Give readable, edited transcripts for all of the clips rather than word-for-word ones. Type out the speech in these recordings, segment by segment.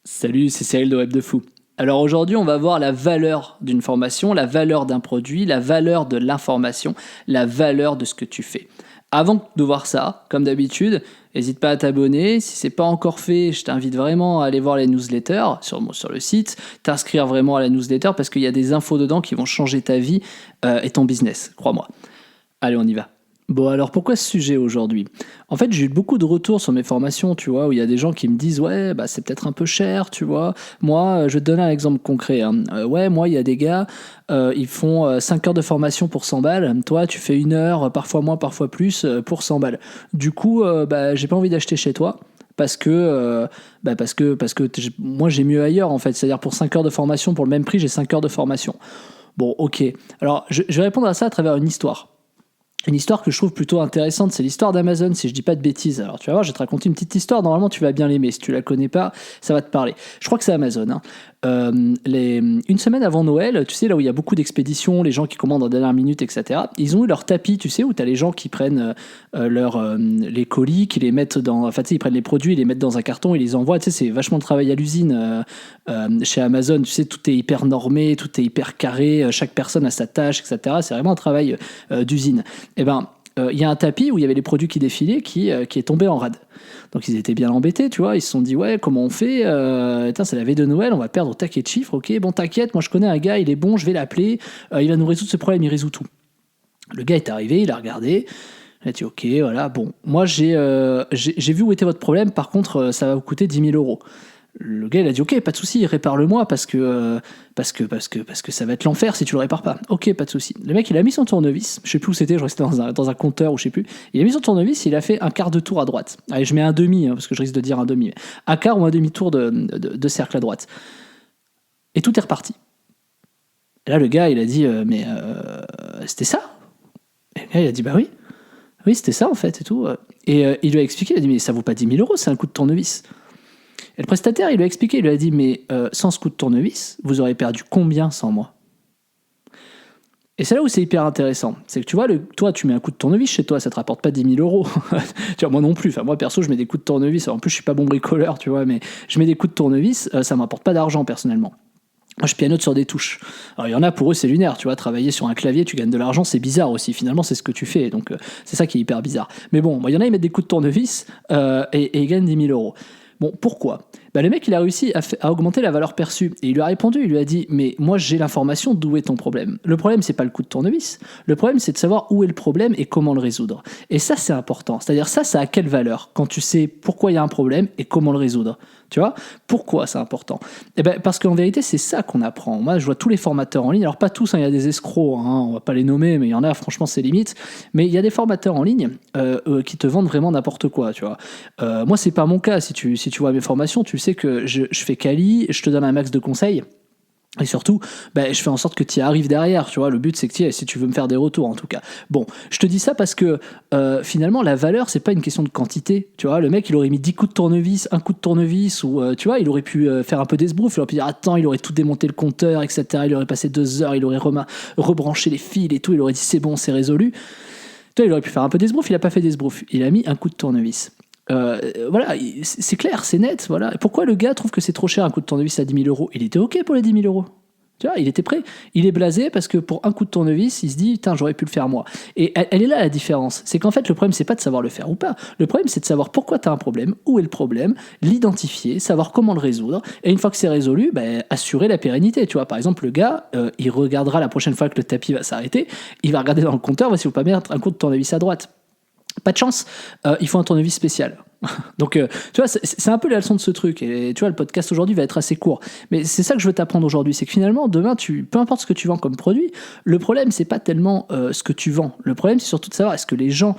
Salut, c'est Cyril de Web de Fou. Alors aujourd'hui, on va voir la valeur d'une formation, la valeur d'un produit, la valeur de l'information, la valeur de ce que tu fais. Avant de voir ça, comme d'habitude, n'hésite pas à t'abonner. Si c'est pas encore fait, je t'invite vraiment à aller voir les newsletters sur le site, t'inscrire vraiment à la newsletter parce qu'il y a des infos dedans qui vont changer ta vie et ton business, crois-moi. Allez, on y va. Bon, alors pourquoi ce sujet aujourd'hui? En fait, j'ai eu beaucoup de retours sur mes formations, tu vois, où il y a des gens qui me disent ouais, bah c'est peut-être un peu cher, tu vois. Moi, je vais te donner un exemple concret, hein. Ouais, moi, il y a des gars, ils font 5 heures de formation pour 100 balles. Toi, tu fais 1 heure, parfois moins, parfois plus, pour 100 balles. Du coup, bah, j'ai pas envie d'acheter chez toi. Parce que moi j'ai mieux ailleurs en fait, c'est-à-dire pour 5 heures de formation, pour le même prix, j'ai 5 heures de formation. Bon, ok. Alors, je vais répondre à ça à travers une histoire. Une histoire que je trouve plutôt intéressante, c'est l'histoire d'Amazon, si je dis pas de bêtises. Alors tu vas voir, je vais te raconter une petite histoire, normalement tu vas bien l'aimer, si tu la connais pas, ça va te parler. Je crois que c'est Amazon. Hein. Une semaine avant Noël, tu sais, là où il y a beaucoup d'expéditions, les gens qui commandent en dernière minute, etc., ils ont eu leur tapis, tu sais, où tu as les gens qui prennent les colis, qui les mettent dans... Enfin, tu sais, ils prennent les produits, ils les mettent dans un carton, ils les envoient. Tu sais, c'est vachement de travail à l'usine chez Amazon. Tu sais, tout est hyper normé, tout est hyper carré, chaque personne a sa tâche, etc. C'est vraiment un travail d'usine. Eh ben, il y a un tapis où il y avait les produits qui défilaient qui est tombé en rade. Donc ils étaient bien embêtés, tu vois. Ils se sont dit ouais, comment on fait c'est la veille de Noël, on va perdre taquet de chiffres. Ok, bon t'inquiète, moi je connais un gars, il est bon, je vais l'appeler, il va nous résoudre ce problème, il résout tout. Le gars est arrivé, il a regardé. Il a dit ok, voilà, bon, moi j'ai vu où était votre problème, par contre ça va vous coûter 10 000 euros. Le gars il a dit ok, pas de souci, répare-le-moi parce que ça va être l'enfer si tu le répares pas. Ok, pas de souci. Le mec il a mis son tournevis, je sais plus où c'était, je crois que c'était dans un compteur ou je sais plus. Il a mis son tournevis, il a fait un quart de tour à droite. Allez, je mets un demi parce que je risque de dire un demi. Un quart ou un demi-tour de cercle à droite. Et tout est reparti. Et là le gars il a dit c'était ça. Et le gars il a dit bah oui. Oui, c'était ça en fait et tout. Et il lui a expliqué, il a dit mais ça vaut pas 10 000 euros, c'est un coup de tournevis. Et le prestataire, il lui a expliqué, il lui a dit mais sans ce coup de tournevis, vous aurez perdu combien sans moi? Et c'est là où c'est hyper intéressant. C'est que tu vois, toi, tu mets un coup de tournevis chez toi, ça te rapporte pas 10 000 euros. Tu vois, moi non plus. Enfin, moi, perso, je mets des coups de tournevis. En plus, je suis pas bon bricoleur, tu vois, mais je mets des coups de tournevis, ça m'apporte pas d'argent personnellement. Moi, je pianote sur des touches. Alors, il y en a, pour eux, c'est lunaire, tu vois, travailler sur un clavier, tu gagnes de l'argent, c'est bizarre aussi. Finalement, c'est ce que tu fais, donc c'est ça qui est hyper bizarre. Mais bon, il y en a, ils mettent des coups de tournevis et ils gagnent 10 000 euros. Bon, pourquoi? Le mec, il a réussi à augmenter la valeur perçue. Et il lui a répondu, il lui a dit, mais moi, j'ai l'information d'où est ton problème. Le problème, c'est pas le coup de tournevis. Le problème, c'est de savoir où est le problème et comment le résoudre. Et ça, c'est important. C'est-à-dire, ça a quelle valeur quand tu sais pourquoi il y a un problème et comment le résoudre? Tu vois? Pourquoi c'est important? Parce qu'en vérité, c'est ça qu'on apprend. Moi, je vois tous les formateurs en ligne. Alors, pas tous, hein, il y a des escrocs, hein, on va pas les nommer, mais il y en a, franchement, c'est limite. Mais il y a des formateurs en ligne qui te vendent vraiment n'importe quoi, tu vois. Moi, c'est pas mon cas. Si tu vois mes formations, tu sais que je fais quali, je te donne un max de conseils. Et surtout, je fais en sorte que tu y arrives derrière, tu vois. Le but, c'est que tu y ailles, si tu veux me faire des retours, en tout cas. Bon, je te dis ça parce que finalement, la valeur, c'est pas une question de quantité, tu vois. Le mec, il aurait mis 10 coups de tournevis, un coup de tournevis, ou tu vois, il aurait pu faire un peu d'esbrouf, il aurait pu dire, attends, il aurait tout démonté le compteur, etc. Il aurait passé 2 heures, il aurait rebranché les fils et tout, il aurait dit, c'est bon, c'est résolu. Tu vois, il aurait pu faire un peu d'esbrouf, il a pas fait d'esbrouf. Il a mis un coup de tournevis. Voilà, c'est clair, c'est net. Voilà. Et pourquoi le gars trouve que c'est trop cher un coup de tournevis à 10 000 euros? Il était OK pour les 10 000 euros. Tu vois, il était prêt. Il est blasé parce que pour un coup de tournevis, il se dit, putain, j'aurais pu le faire moi. Et elle est là la différence. C'est qu'en fait, le problème, c'est pas de savoir le faire ou pas. Le problème, c'est de savoir pourquoi tu as un problème, où est le problème, l'identifier, savoir comment le résoudre. Et une fois que c'est résolu, assurer la pérennité. Tu vois, par exemple, le gars, il regardera la prochaine fois que le tapis va s'arrêter, il va regarder dans le compteur, voici, il ne faut pas mettre un coup de tournevis à droite. Pas de chance, il faut un tournevis spécial. Donc, tu vois, c'est un peu la leçon de ce truc. Et tu vois, le podcast aujourd'hui va être assez court. Mais c'est ça que je veux t'apprendre aujourd'hui. C'est que finalement, demain, peu importe ce que tu vends comme produit, le problème, c'est pas tellement ce que tu vends. Le problème, c'est surtout de savoir est-ce que les gens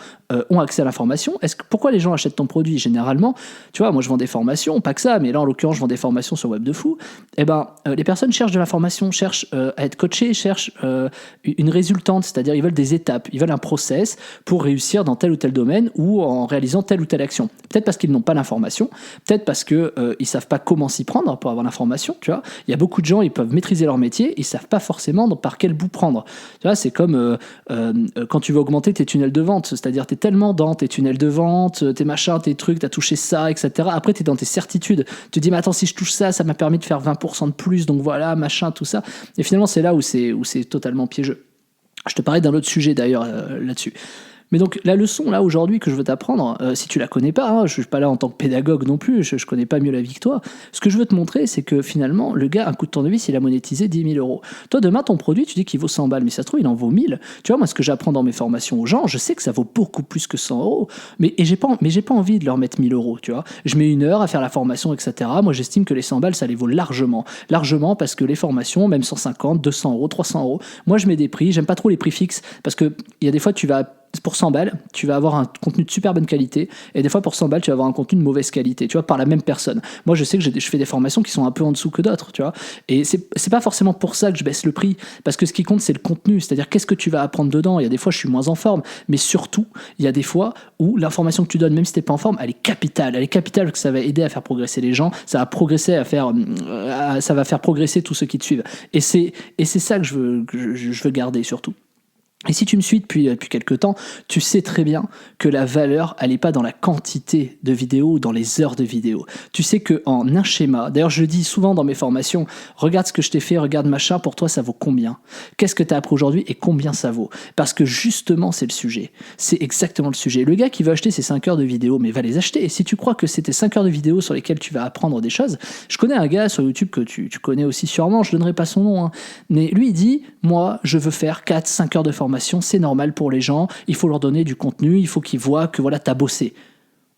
ont accès à l'information. Pourquoi les gens achètent ton produit? Généralement, tu vois, moi, je vends des formations, pas que ça, mais là, en l'occurrence, je vends des formations sur Web de Fou. Les personnes cherchent de l'information, cherchent à être coachées, cherchent une résultante, c'est-à-dire ils veulent des étapes, ils veulent un process pour réussir dans tel ou tel domaine ou en réalisant telle ou telle action. Peut-être parce qu'ils n'ont pas l'information, peut-être parce qu'ils ne savent pas comment s'y prendre pour avoir l'information, tu vois. Il y a beaucoup de gens, ils peuvent maîtriser leur métier, ils ne savent pas forcément par quel bout prendre. Tu vois, c'est comme quand tu veux augmenter tes tunnels de vente, c'est-à-dire tu es tellement dans tes tunnels de vente, tes machins, tes trucs, tu as touché ça, etc. Après, tu es dans tes certitudes. Tu te dis, mais attends, si je touche ça, ça m'a permis de faire 20% de plus, donc voilà, machin, tout ça. Et finalement, c'est là où c'est totalement piégeux. Je te parlais d'un autre sujet d'ailleurs là-dessus. Mais donc la leçon là aujourd'hui que je veux t'apprendre, si tu la connais pas, hein, je suis pas là en tant que pédagogue non plus, je connais pas mieux la vie que toi. Ce que je veux te montrer, c'est que finalement le gars, un coup de tournevis, il a monétisé 10 000 euros. Toi demain ton produit, tu dis qu'il vaut 100 balles, mais ça se trouve il en vaut 1000. Tu vois, moi ce que j'apprends dans mes formations aux gens, je sais que ça vaut beaucoup plus que 100 euros, mais j'ai pas envie de leur mettre 1000 euros. Tu vois, je mets 1 heure à faire la formation, etc. Moi j'estime que les 100 balles ça les vaut largement parce que les formations, même 150, 200 euros, 300 euros, moi je mets des prix, j'aime pas trop les prix fixes parce que il y a des fois pour 100 balles, tu vas avoir un contenu de super bonne qualité, et des fois pour 100 balles, tu vas avoir un contenu de mauvaise qualité, tu vois, par la même personne. Moi, je sais que je fais des formations qui sont un peu en dessous que d'autres, tu vois, et c'est pas forcément pour ça que je baisse le prix, parce que ce qui compte, c'est le contenu, c'est-à-dire qu'est-ce que tu vas apprendre dedans. Il y a des fois, je suis moins en forme, mais surtout, il y a des fois où l'information que tu donnes, même si t'es pas en forme, elle est capitale, parce que ça va aider à faire progresser les gens, ça va faire progresser tous ceux qui te suivent, et c'est ça que je veux garder surtout. Et si tu me suis depuis quelques temps, tu sais très bien que la valeur, elle n'est pas dans la quantité de vidéos ou dans les heures de vidéos. Tu sais qu'en un schéma, d'ailleurs je le dis souvent dans mes formations, regarde ce que je t'ai fait, regarde machin, pour toi ça vaut combien ? Qu'est-ce que tu as appris aujourd'hui et combien ça vaut ? Parce que justement c'est le sujet, c'est exactement le sujet. Le gars qui veut acheter ses 5 heures de vidéos, mais va les acheter. Et si tu crois que c'est tes 5 heures de vidéos sur lesquelles tu vas apprendre des choses, je connais un gars sur YouTube que tu connais aussi sûrement, je ne donnerai pas son nom, hein, mais lui il dit, moi je veux faire 4-5 heures de formation, c'est normal pour les gens, il faut leur donner du contenu, il faut qu'ils voient que voilà, t'as bossé.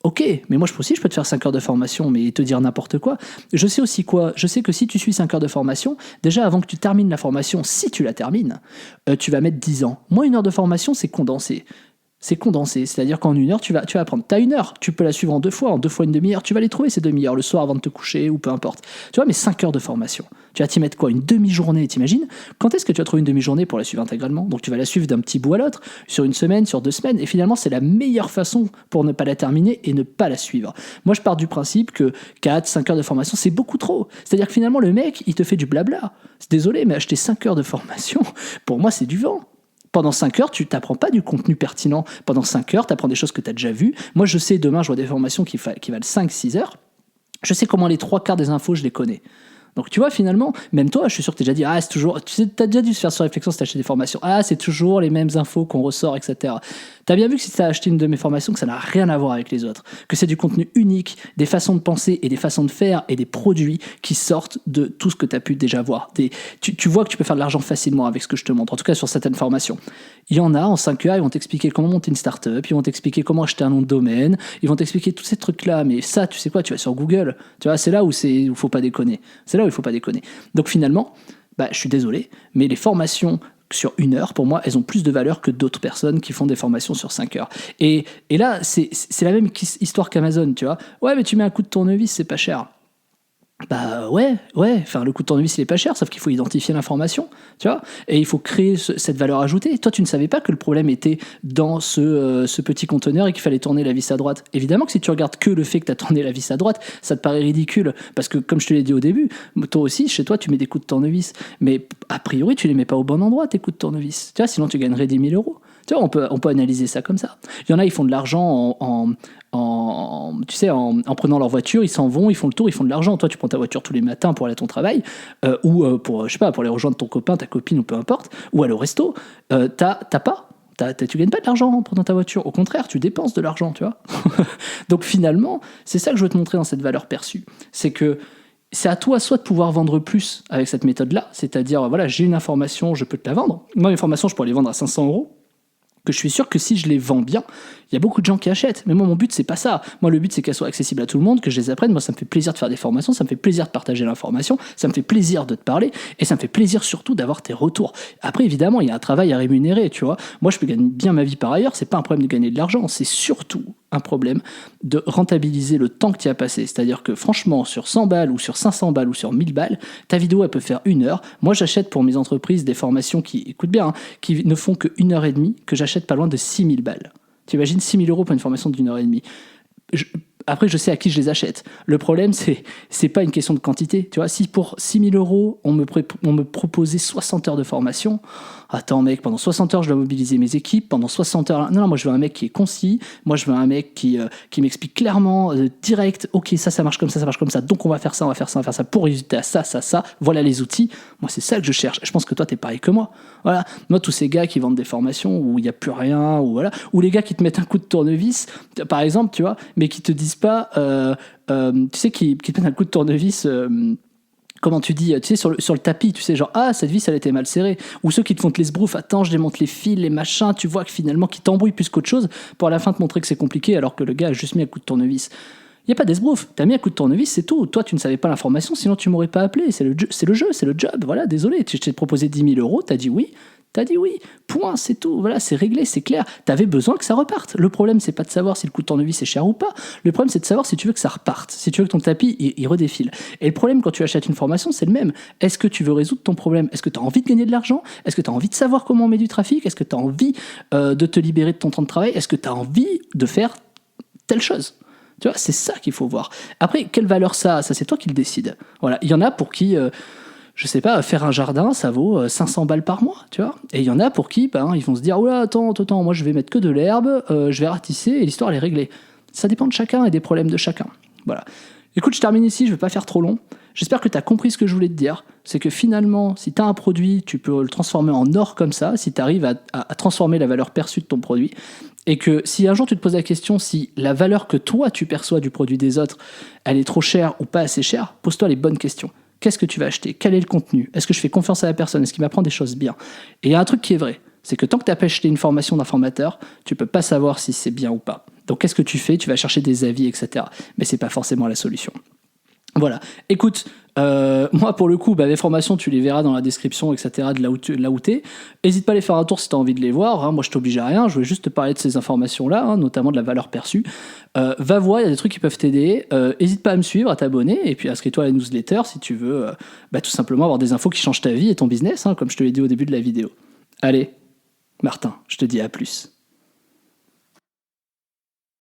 Ok, mais moi je peux te faire 5 heures de formation, mais te dire n'importe quoi. Je sais aussi quoi, je sais que si tu suis 5 heures de formation, déjà avant que tu termines la formation, si tu la termines, tu vas mettre 10 ans. Moi, 1 heure de formation, c'est condensé. C'est-à-dire qu'en 1 heure, tu vas apprendre. T'as 1 heure, tu peux la suivre en 2 fois, une demi-heure, tu vas les trouver ces demi-heures le soir avant de te coucher ou peu importe. Tu vois, mais 5 heures de formation, tu vas t'y mettre quoi ? Une demi-journée, t'imagines ? Quand est-ce que tu vas trouver une demi-journée pour la suivre intégralement ? Donc tu vas la suivre d'un petit bout à l'autre, sur 1 semaine, sur 2 semaines, et finalement c'est la meilleure façon pour ne pas la terminer et ne pas la suivre. Moi je pars du principe que 4-5 heures de formation, c'est beaucoup trop. C'est-à-dire que finalement le mec, il te fait du blabla. Désolé, mais acheter 5 heures de formation, pour moi c'est du vent. Pendant 5 heures, tu t'apprends pas du contenu pertinent. Pendant 5 heures, tu apprends des choses que tu as déjà vues. Moi, je sais, demain, je vois des formations qui valent 5-6 heures. Je sais comment les 3 quarts des infos, je les connais. Donc, tu vois, finalement, même toi, je suis sûr que tu as déjà dit, c'est toujours. Tu sais, as déjà dû se faire sur réflexion si tu as acheté des formations. C'est toujours les mêmes infos qu'on ressort, etc. Tu as bien vu que si tu as acheté une de mes formations, que ça n'a rien à voir avec les autres. Que c'est du contenu unique, des façons de penser et des façons de faire et des produits qui sortent de tout ce que tu as pu déjà voir. Tu vois que tu peux faire de l'argent facilement avec ce que je te montre, en tout cas sur certaines formations. Il y en a en 5 heures, ils vont t'expliquer comment monter une startup, ils vont t'expliquer comment acheter un nom de domaine, ils vont t'expliquer tous ces trucs-là. Mais ça, tu sais quoi, tu vas sur Google. Tu vois, c'est là où il faut pas déconner. Donc finalement, je suis désolé, mais les formations sur 1 heure, pour moi, elles ont plus de valeur que d'autres personnes qui font des formations sur 5 heures. Et là, c'est la même histoire qu'Amazon, tu vois. Ouais, mais tu mets un coup de tournevis, c'est pas cher. Ouais, enfin le coup de tournevis il est pas cher, sauf qu'il faut identifier l'information, tu vois, et il faut créer cette valeur ajoutée. Toi tu ne savais pas que le problème était dans ce petit conteneur et qu'il fallait tourner la vis à droite. Évidemment que si tu regardes que le fait que tu as tourné la vis à droite, ça te paraît ridicule, parce que comme je te l'ai dit au début, toi aussi chez toi tu mets des coups de tournevis, mais a priori tu les mets pas au bon endroit tes coups de tournevis, tu vois, sinon tu gagnerais 10 000 euros. Tu vois, on peut analyser ça comme ça. Il y en a, ils font de l'argent en prenant leur voiture, ils s'en vont, ils font le tour, ils font de l'argent. Toi, tu prends ta voiture tous les matins pour aller à ton travail, ou pour aller rejoindre ton copain, ta copine, ou peu importe, ou aller au resto. Tu gagnes pas de l'argent en prenant ta voiture. Au contraire, tu dépenses de l'argent, tu vois. Donc finalement, c'est ça que je veux te montrer dans cette valeur perçue. C'est que c'est à toi soit de pouvoir vendre plus avec cette méthode-là, c'est-à-dire, voilà, j'ai une information, je peux te la vendre. Moi, mes formations, je pourrais les vendre à 500 euros. Que je suis sûr que si je les vends bien, il y a beaucoup de gens qui achètent. Mais moi, mon but, c'est pas ça. Moi, le but, c'est qu'elles soient accessibles à tout le monde, que je les apprenne. Moi, ça me fait plaisir de faire des formations, ça me fait plaisir de partager l'information, ça me fait plaisir de te parler, et ça me fait plaisir surtout d'avoir tes retours. Après, évidemment, il y a un travail à rémunérer, tu vois. Moi, je peux gagner bien ma vie par ailleurs, c'est pas un problème de gagner de l'argent, c'est surtout un problème de rentabiliser le temps que tu as passé. C'est-à-dire que franchement, sur 100 balles ou sur 500 balles ou sur 1000 balles, ta vidéo, elle peut faire 1 heure. Moi, j'achète pour mes entreprises des formations qui, écoute bien, qui ne font que 1 heure et demie, que j'achète pas loin de 6 000 balles. Tu imagines 6 000 euros pour une formation d'1 heure et demie. Après, je sais à qui je les achète. Le problème, c'est pas une question de quantité. Tu vois, si pour 6 000 euros, on me proposait 60 heures de formation, attends, mec, pendant 60 heures, je dois mobiliser mes équipes. Pendant 60 heures, non, moi, je veux un mec qui est concis. Moi, je veux un mec qui m'explique clairement, direct, ok, ça marche comme ça marche comme ça. Donc, on va faire ça, on va faire ça, on va faire ça pour résulter à ça. Voilà les outils. Moi, c'est ça que je cherche. Je pense que toi, t'es pareil que moi. Voilà. Moi, tous ces gars qui vendent des formations où il n'y a plus rien, ou voilà, ou les gars qui te mettent un coup de tournevis, par exemple, tu vois, mais qui te disent pas, tu sais, qui te mettent un coup de tournevis. Comment tu dis, tu sais, sur le tapis, tu sais, genre, ah, cette vis, elle était mal serrée. Ou ceux qui te font les sbroufs, attends, je démonte les fils, les machins, tu vois que finalement, qui t'embrouillent plus qu'autre chose, pour à la fin te montrer que c'est compliqué, alors que le gars a juste mis un coup de tournevis. Il n'y a pas d'esbrouf, t'as mis un coup de tournevis, c'est tout. Toi, tu ne savais pas l'information, sinon tu m'aurais pas appelé. C'est le jeu, c'est le job, voilà, désolé. Je t'ai proposé 10 000 euros, t'as dit oui. Point, c'est tout, voilà, c'est réglé, c'est clair. T'avais besoin que ça reparte. Le problème, c'est pas de savoir si le coup de tournevis est cher ou pas. Le problème, c'est de savoir si tu veux que ça reparte, si tu veux que ton tapis, il redéfile. Et le problème, quand tu achètes une formation, c'est le même. Est-ce que tu veux résoudre ton problème? Est-ce que tu as envie de gagner de l'argent? Est-ce que tu as envie de savoir comment on met du trafic? Est-ce que tu as envie de te libérer de ton temps de travail? Est-ce que tu as envie de faire telle chose? Tu vois, c'est ça qu'il faut voir. Après, quelle valeur ça a? Ça, c'est toi qui le décides. Voilà, il y en a pour qui... je sais pas, faire un jardin, ça vaut 500 balles par mois, tu vois. Et il y en a pour qui, ils vont se dire, oula, attends, moi je vais mettre que de l'herbe, je vais ratisser et l'histoire elle est réglée. Ça dépend de chacun et des problèmes de chacun. Voilà. Écoute, je termine ici, je vais pas faire trop long. J'espère que tu as compris ce que je voulais te dire. C'est que finalement, si tu as un produit, tu peux le transformer en or comme ça, si tu arrives à transformer la valeur perçue de ton produit. Et que si un jour tu te poses la question si la valeur que toi tu perçois du produit des autres, elle est trop chère ou pas assez chère, pose-toi les bonnes questions. Qu'est-ce que tu vas acheter? Quel est le contenu? Est-ce que je fais confiance à la personne? Est-ce qu'il m'apprend des choses bien? Et il y a un truc qui est vrai, c'est que tant que tu n'as pas acheté une formation d'un formateur, tu peux pas savoir si c'est bien ou pas. Donc qu'est-ce que tu fais? Tu vas chercher des avis, etc. Mais c'est pas forcément la solution. Voilà. Écoute, moi pour le coup, les formations, tu les verras dans la description, etc. de là où t'es. N'hésite pas à aller faire un tour si tu as envie de les voir. Hein. Moi, je t'oblige à rien. Je voulais juste te parler de ces informations-là, hein, notamment de la valeur perçue. Va voir, il y a des trucs qui peuvent t'aider. N'hésite pas à me suivre, à t'abonner, et puis inscris-toi à la newsletter si tu veux tout simplement avoir des infos qui changent ta vie et ton business, hein, comme je te l'ai dit au début de la vidéo. Allez, Martin, je te dis à plus.